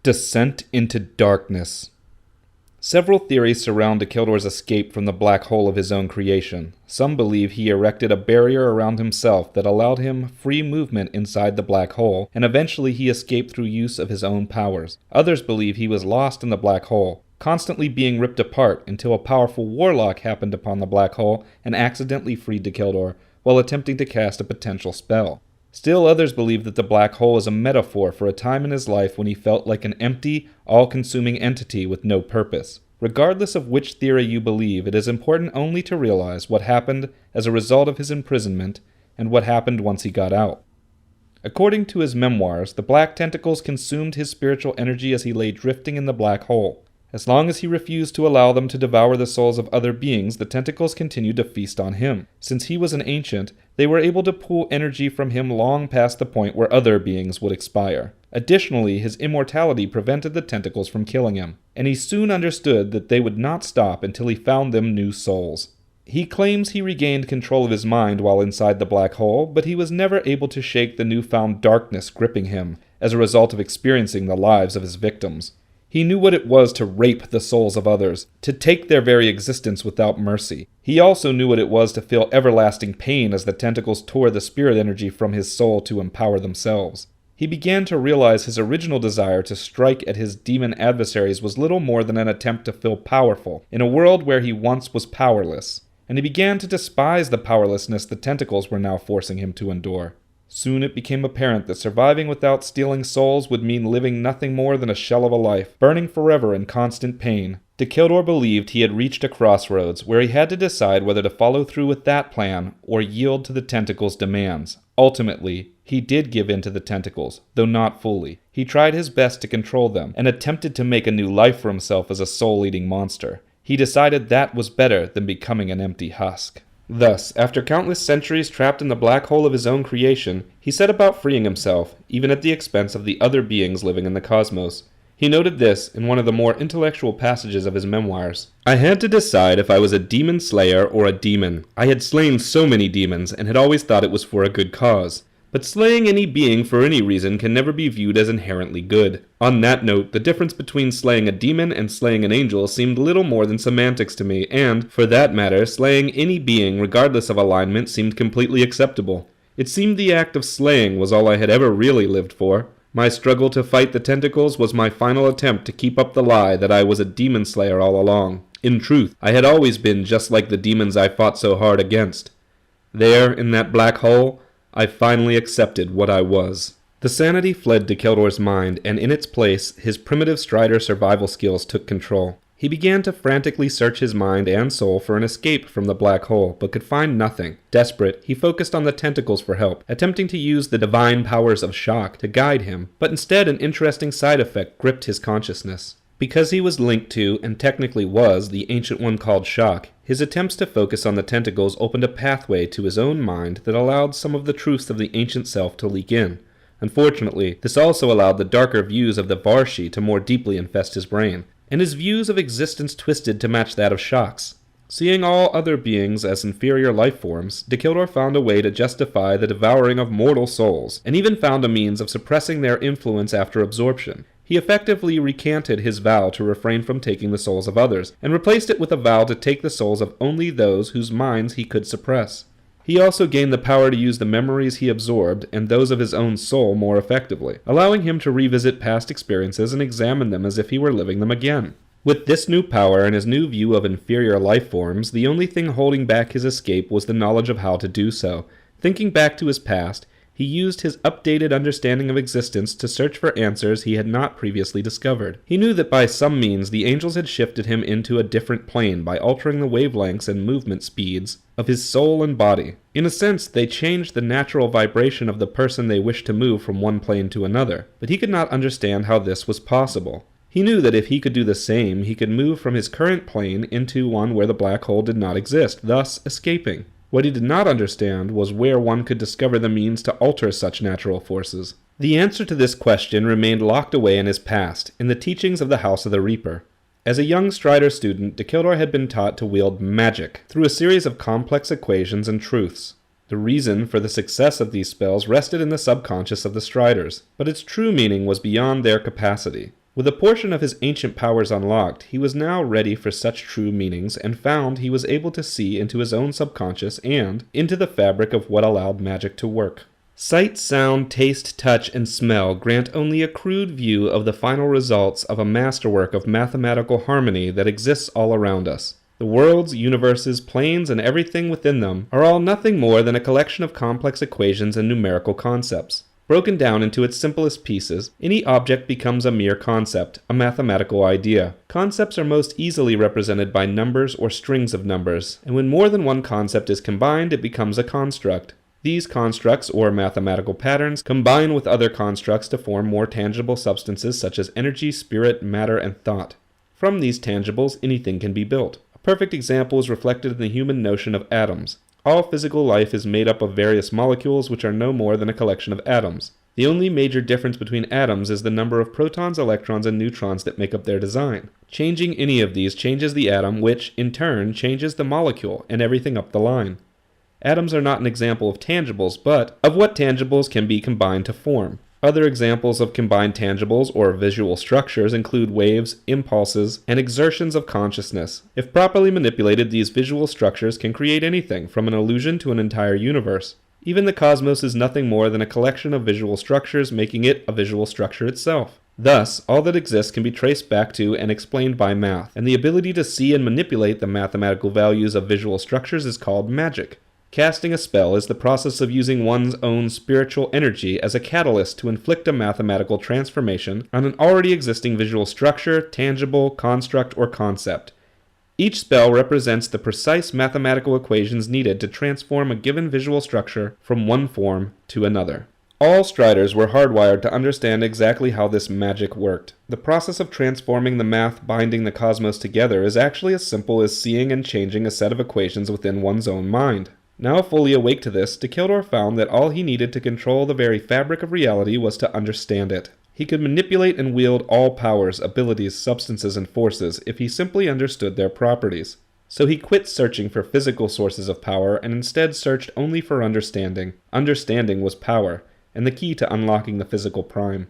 Descent into darkness. Several theories surround Dacheldor's escape from the black hole of his own creation. Some believe he erected a barrier around himself that allowed him free movement inside the black hole, and eventually he escaped through use of his own powers. Others believe he was lost in the black hole, constantly being ripped apart until a powerful warlock happened upon the black hole and accidentally freed Dacheldor while attempting to cast a potential spell. Still others believe that the black hole is a metaphor for a time in his life when he felt like an empty, all-consuming entity with no purpose. Regardless of which theory you believe, it is important only to realize what happened as a result of his imprisonment and what happened once he got out. According to his memoirs, the black tentacles consumed his spiritual energy as he lay drifting in the black hole. As long as he refused to allow them to devour the souls of other beings, the tentacles continued to feast on him. Since he was an ancient, they were able to pull energy from him long past the point where other beings would expire. Additionally, his immortality prevented the tentacles from killing him, and he soon understood that they would not stop until he found them new souls. He claims he regained control of his mind while inside the black hole, but he was never able to shake the newfound darkness gripping him as a result of experiencing the lives of his victims. He knew what it was to rape the souls of others, to take their very existence without mercy. He also knew what it was to feel everlasting pain as the tentacles tore the spirit energy from his soul to empower themselves. He began to realize his original desire to strike at his demon adversaries was little more than an attempt to feel powerful in a world where he once was powerless, and he began to despise the powerlessness the tentacles were now forcing him to endure. Soon it became apparent that surviving without stealing souls would mean living nothing more than a shell of a life, burning forever in constant pain. Dacheldor believed he had reached a crossroads where he had to decide whether to follow through with that plan or yield to the tentacles' demands. Ultimately, he did give in to the tentacles, though not fully. He tried his best to control them and attempted to make a new life for himself as a soul-eating monster. He decided that was better than becoming an empty husk. Thus, after countless centuries trapped in the black hole of his own creation, he set about freeing himself, even at the expense of the other beings living in the cosmos. He noted this in one of the more intellectual passages of his memoirs. "I had to decide if I was a demon slayer or a demon. I had slain so many demons and had always thought it was for a good cause. But slaying any being for any reason can never be viewed as inherently good. On that note, the difference between slaying a demon and slaying an angel seemed little more than semantics to me, and, for that matter, slaying any being regardless of alignment seemed completely acceptable. It seemed the act of slaying was all I had ever really lived for. My struggle to fight the tentacles was my final attempt to keep up the lie that I was a demon slayer all along. In truth, I had always been just like the demons I fought so hard against. There, in that black hole, I finally accepted what I was." The sanity fled Dacheldor's mind, and in its place, his primitive strider survival skills took control. He began to frantically search his mind and soul for an escape from the black hole, but could find nothing. Desperate, he focused on the tentacles for help, attempting to use the divine powers of shock to guide him, but instead an interesting side effect gripped his consciousness. Because he was linked to, and technically was, the ancient one called shock, his attempts to focus on the tentacles opened a pathway to his own mind that allowed some of the truths of the ancient self to leak in. Unfortunately, this also allowed the darker views of the Varshi to more deeply infest his brain, and his views of existence twisted to match that of Shock's. Seeing all other beings as inferior life forms, Dacheldor found a way to justify the devouring of mortal souls, and even found a means of suppressing their influence after absorption. He effectively recanted his vow to refrain from taking the souls of others, and replaced it with a vow to take the souls of only those whose minds he could suppress. He also gained the power to use the memories he absorbed and those of his own soul more effectively, allowing him to revisit past experiences and examine them as if he were living them again. With this new power and his new view of inferior life forms, the only thing holding back his escape was the knowledge of how to do so. Thinking back to his past, he used his updated understanding of existence to search for answers he had not previously discovered. He knew that by some means the angels had shifted him into a different plane by altering the wavelengths and movement speeds of his soul and body. In a sense, they changed the natural vibration of the person they wished to move from one plane to another, but he could not understand how this was possible. He knew that if he could do the same, he could move from his current plane into one where the black hole did not exist, thus escaping. What he did not understand was where one could discover the means to alter such natural forces. The answer to this question remained locked away in his past, in the teachings of the House of the Reaper. As a young Strider student, Dacheldor had been taught to wield magic through a series of complex equations and truths. The reason for the success of these spells rested in the subconscious of the Striders, but its true meaning was beyond their capacity. With a portion of his ancient powers unlocked, he was now ready for such true meanings and found he was able to see into his own subconscious and into the fabric of what allowed magic to work. Sight, sound, taste, touch, and smell grant only a crude view of the final results of a masterwork of mathematical harmony that exists all around us. The worlds, universes, planes, and everything within them are all nothing more than a collection of complex equations and numerical concepts. Broken down into its simplest pieces, any object becomes a mere concept, a mathematical idea. Concepts are most easily represented by numbers or strings of numbers, and when more than one concept is combined, it becomes a construct. These constructs, or mathematical patterns, combine with other constructs to form more tangible substances such as energy, spirit, matter, and thought. From these tangibles, anything can be built. A perfect example is reflected in the human notion of atoms. All physical life is made up of various molecules which are no more than a collection of atoms. The only major difference between atoms is the number of protons, electrons, and neutrons that make up their design. Changing any of these changes the atom, which, in turn, changes the molecule and everything up the line. Atoms are not an example of tangibles, but of what tangibles can be combined to form. Other examples of combined tangibles or visual structures include waves, impulses, and exertions of consciousness. If properly manipulated, these visual structures can create anything from an illusion to an entire universe. Even the cosmos is nothing more than a collection of visual structures, making it a visual structure itself. Thus, all that exists can be traced back to and explained by math, and the ability to see and manipulate the mathematical values of visual structures is called magic. Casting a spell is the process of using one's own spiritual energy as a catalyst to inflict a mathematical transformation on an already existing visual structure, tangible, construct, or concept. Each spell represents the precise mathematical equations needed to transform a given visual structure from one form to another. All Striders were hardwired to understand exactly how this magic worked. The process of transforming the math binding the cosmos together is actually as simple as seeing and changing a set of equations within one's own mind. Now fully awake to this, Dacheldor found that all he needed to control the very fabric of reality was to understand it. He could manipulate and wield all powers, abilities, substances, and forces if he simply understood their properties. So he quit searching for physical sources of power and instead searched only for understanding. Understanding was power, and the key to unlocking the physical prime.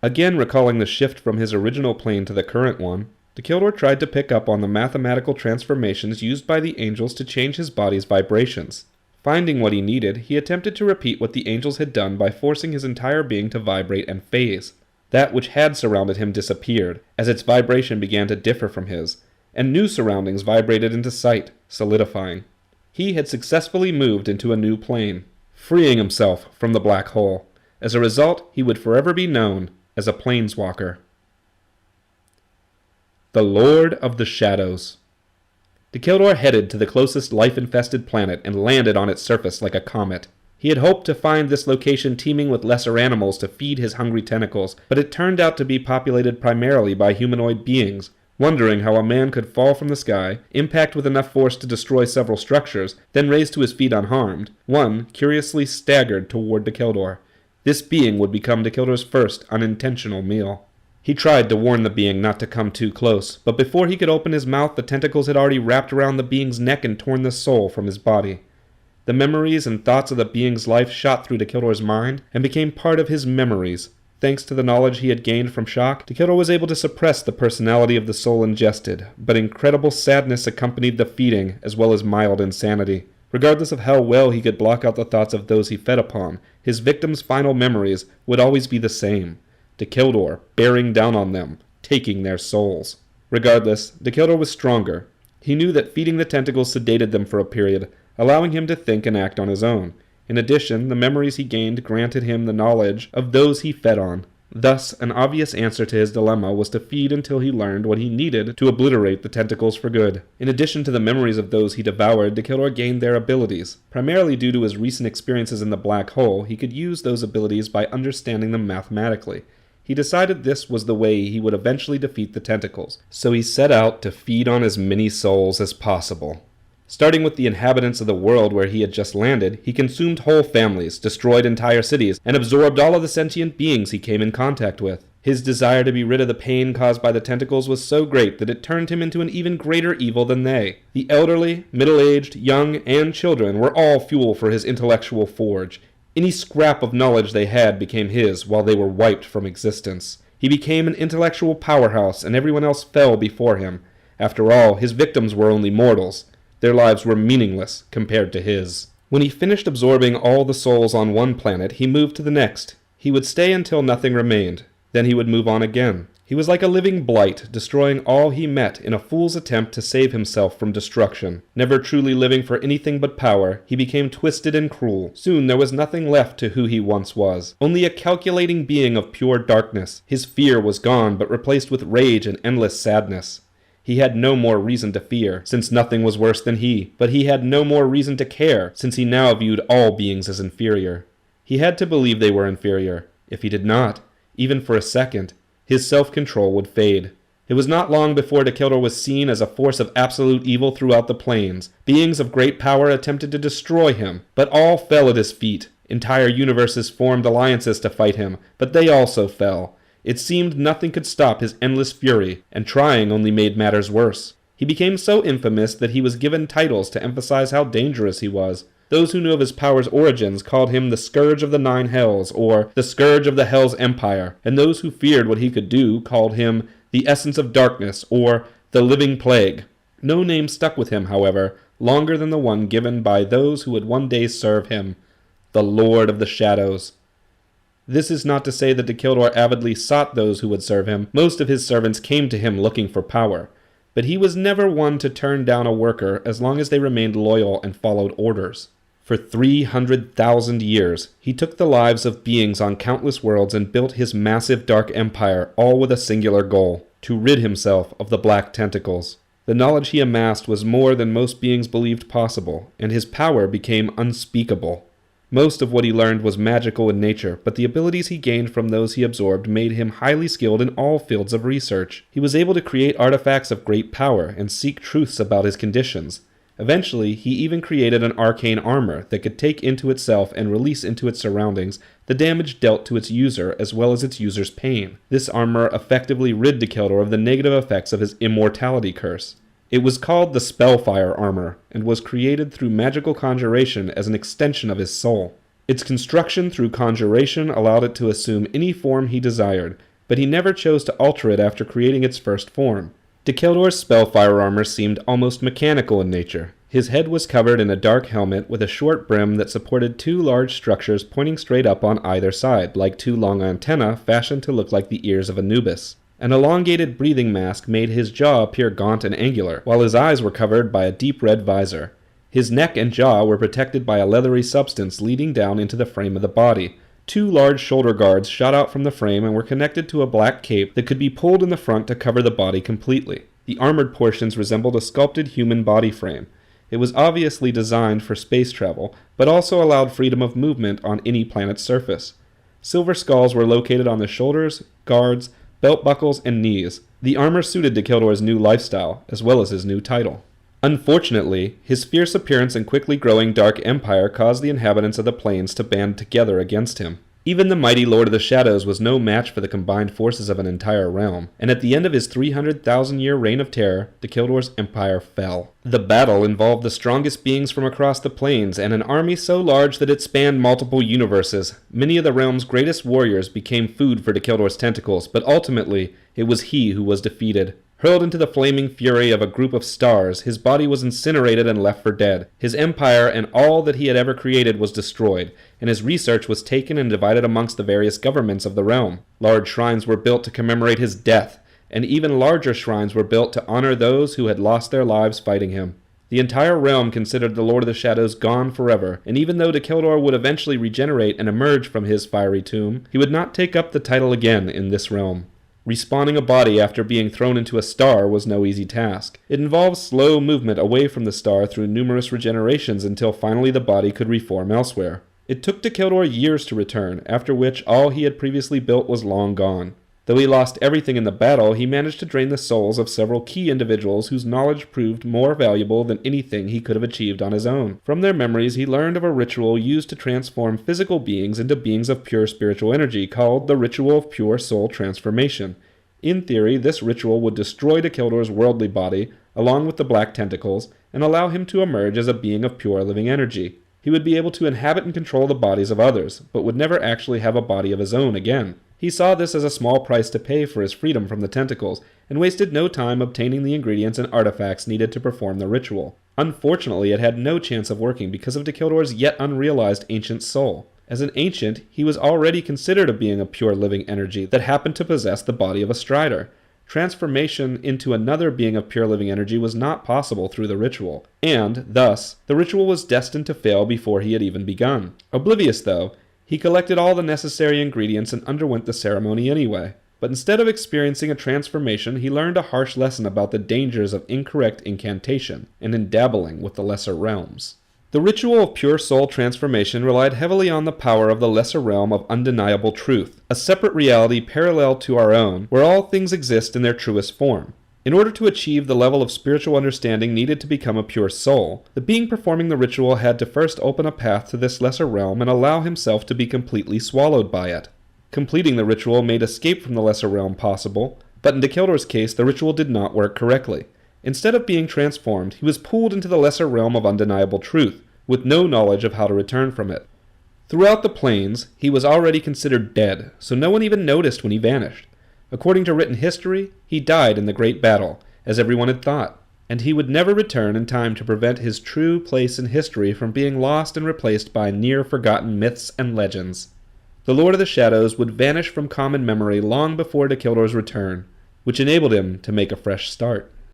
Again recalling the shift from his original plane to the current one, Dacheldor tried to pick up on the mathematical transformations used by the angels to change his body's vibrations. Finding what he needed, he attempted to repeat what the angels had done by forcing his entire being to vibrate and phase. That which had surrounded him disappeared, as its vibration began to differ from his, and new surroundings vibrated into sight, solidifying. He had successfully moved into a new plane, freeing himself from the black hole. As a result, he would forever be known as a planeswalker. The Lord of the Shadows. Dacheldor headed to the closest life-infested planet and landed on its surface like a comet. He had hoped to find this location teeming with lesser animals to feed his hungry tentacles, but it turned out to be populated primarily by humanoid beings. Wondering how a man could fall from the sky, impact with enough force to destroy several structures, then raise to his feet unharmed, one curiously staggered toward Dacheldor. This being would become Dacheldor's first unintentional meal. He tried to warn the being not to come too close, but before he could open his mouth, the tentacles had already wrapped around the being's neck and torn the soul from his body. The memories and thoughts of the being's life shot through Dacheldor's mind and became part of his memories. Thanks to the knowledge he had gained from shock, Dacheldor was able to suppress the personality of the soul ingested, but incredible sadness accompanied the feeding, as well as mild insanity. Regardless of how well he could block out the thoughts of those he fed upon, his victims' final memories would always be the same. Dacheldor bearing down on them, taking their souls. Regardless, Dacheldor was stronger. He knew that feeding the tentacles sedated them for a period, allowing him to think and act on his own. In addition, the memories he gained granted him the knowledge of those he fed on. Thus, an obvious answer to his dilemma was to feed until he learned what he needed to obliterate the tentacles for good. In addition to the memories of those he devoured, Dacheldor gained their abilities. Primarily due to his recent experiences in the black hole, he could use those abilities by understanding them mathematically. He decided this was the way he would eventually defeat the tentacles, so he set out to feed on as many souls as possible. Starting with the inhabitants of the world where he had just landed, he consumed whole families, destroyed entire cities, and absorbed all of the sentient beings he came in contact with. His desire to be rid of the pain caused by the tentacles was so great that it turned him into an even greater evil than they. The elderly, middle-aged, young, and children were all fuel for his intellectual forge. Any scrap of knowledge they had became his while they were wiped from existence. He became an intellectual powerhouse, and everyone else fell before him. After all, his victims were only mortals. Their lives were meaningless compared to his. When he finished absorbing all the souls on one planet, he moved to the next. He would stay until nothing remained. Then he would move on again. He was like a living blight, destroying all he met in a fool's attempt to save himself from destruction. Never truly living for anything but power, he became twisted and cruel. Soon there was nothing left to who he once was. Only a calculating being of pure darkness. His fear was gone, but replaced with rage and endless sadness. He had no more reason to fear, since nothing was worse than he. But he had no more reason to care, since he now viewed all beings as inferior. He had to believe they were inferior. If he did not, even for a second, his self-control would fade. It was not long before Dacheldor was seen as a force of absolute evil throughout the planes. Beings of great power attempted to destroy him, but all fell at his feet. Entire universes formed alliances to fight him, but they also fell. It seemed nothing could stop his endless fury, and trying only made matters worse. He became so infamous that he was given titles to emphasize how dangerous he was. Those who knew of his power's origins called him the Scourge of the Nine Hells, or the Scourge of the Hells Empire, and those who feared what he could do called him the Essence of Darkness, or the Living Plague. No name stuck with him, however, longer than the one given by those who would one day serve him, the Lord of the Shadows. This is not to say that Dacheldor avidly sought those who would serve him. Most of his servants came to him looking for power. But he was never one to turn down a worker as long as they remained loyal and followed orders. For 300,000 years, he took the lives of beings on countless worlds and built his massive dark empire, all with a singular goal: to rid himself of the black tentacles. The knowledge he amassed was more than most beings believed possible, and his power became unspeakable. Most of what he learned was magical in nature, but the abilities he gained from those he absorbed made him highly skilled in all fields of research. He was able to create artifacts of great power and seek truths about his conditions. Eventually, he even created an arcane armor that could take into itself and release into its surroundings the damage dealt to its user as well as its user's pain. This armor effectively rid Dacheldor of the negative effects of his immortality curse. It was called the Spellfire Armor, and was created through magical conjuration as an extension of his soul. Its construction through conjuration allowed it to assume any form he desired, but he never chose to alter it after creating its first form. Dacheldor's Spellfire Armor seemed almost mechanical in nature. His head was covered in a dark helmet with a short brim that supported two large structures pointing straight up on either side, like two long antennae fashioned to look like the ears of Anubis. An elongated breathing mask made his jaw appear gaunt and angular, while his eyes were covered by a deep red visor. His neck and jaw were protected by a leathery substance leading down into the frame of the body. Two large shoulder guards shot out from the frame and were connected to a black cape that could be pulled in the front to cover the body completely. The armored portions resembled a sculpted human body frame. It was obviously designed for space travel, but also allowed freedom of movement on any planet's surface. Silver skulls were located on the shoulders, guards, belt buckles, and knees. The armor suited Dacheldor's new lifestyle, as well as his new title. Unfortunately, his fierce appearance and quickly growing dark empire caused the inhabitants of the plains to band together against him. Even the mighty Lord of the Shadows was no match for the combined forces of an entire realm, and at the end of his 300,000-year reign of terror, Dacheldor's empire fell. The battle involved the strongest beings from across the plains, and an army so large that it spanned multiple universes. Many of the realm's greatest warriors became food for Dacheldor's tentacles, but ultimately, it was he who was defeated. Hurled into the flaming fury of a group of stars, his body was incinerated and left for dead. His empire and all that he had ever created was destroyed, and his research was taken and divided amongst the various governments of the realm. Large shrines were built to commemorate his death, and even larger shrines were built to honor those who had lost their lives fighting him. The entire realm considered the Lord of the Shadows gone forever, and even though Dacheldor would eventually regenerate and emerge from his fiery tomb, he would not take up the title again in this realm. Respawning a body after being thrown into a star was no easy task. It involved slow movement away from the star through numerous regenerations until finally the body could reform elsewhere. It took Dacheldor years to return, after which all he had previously built was long gone. Though he lost everything in the battle, he managed to drain the souls of several key individuals whose knowledge proved more valuable than anything he could have achieved on his own. From their memories, he learned of a ritual used to transform physical beings into beings of pure spiritual energy called the Ritual of Pure Soul Transformation. In theory, this ritual would destroy Dacheldor's worldly body, along with the black tentacles, and allow him to emerge as a being of pure living energy. He would be able to inhabit and control the bodies of others, but would never actually have a body of his own again. He saw this as a small price to pay for his freedom from the tentacles, and wasted no time obtaining the ingredients and artifacts needed to perform the ritual. Unfortunately, it had no chance of working because of Dacheldor's yet unrealized ancient soul. As an ancient, he was already considered a being of pure living energy that happened to possess the body of a strider. Transformation into another being of pure living energy was not possible through the ritual, and, thus, the ritual was destined to fail before he had even begun. Oblivious, though, he collected all the necessary ingredients and underwent the ceremony anyway. But instead of experiencing a transformation, he learned a harsh lesson about the dangers of incorrect incantation and in dabbling with the lesser realms. The ritual of pure soul transformation relied heavily on the power of the lesser realm of undeniable truth, a separate reality parallel to our own, where all things exist in their truest form. In order to achieve the level of spiritual understanding needed to become a pure soul, the being performing the ritual had to first open a path to this lesser realm and allow himself to be completely swallowed by it. Completing the ritual made escape from the lesser realm possible, but in Dacheldor's case the ritual did not work correctly. Instead of being transformed, he was pulled into the lesser realm of undeniable truth, with no knowledge of how to return from it. Throughout the plains, he was already considered dead, so no one even noticed when he vanished. According to written history, he died in the great battle, as everyone had thought, and he would never return in time to prevent his true place in history from being lost and replaced by near-forgotten myths and legends. The Lord of the Shadows would vanish from common memory long before Dacheldor's return, which enabled him to make a fresh start.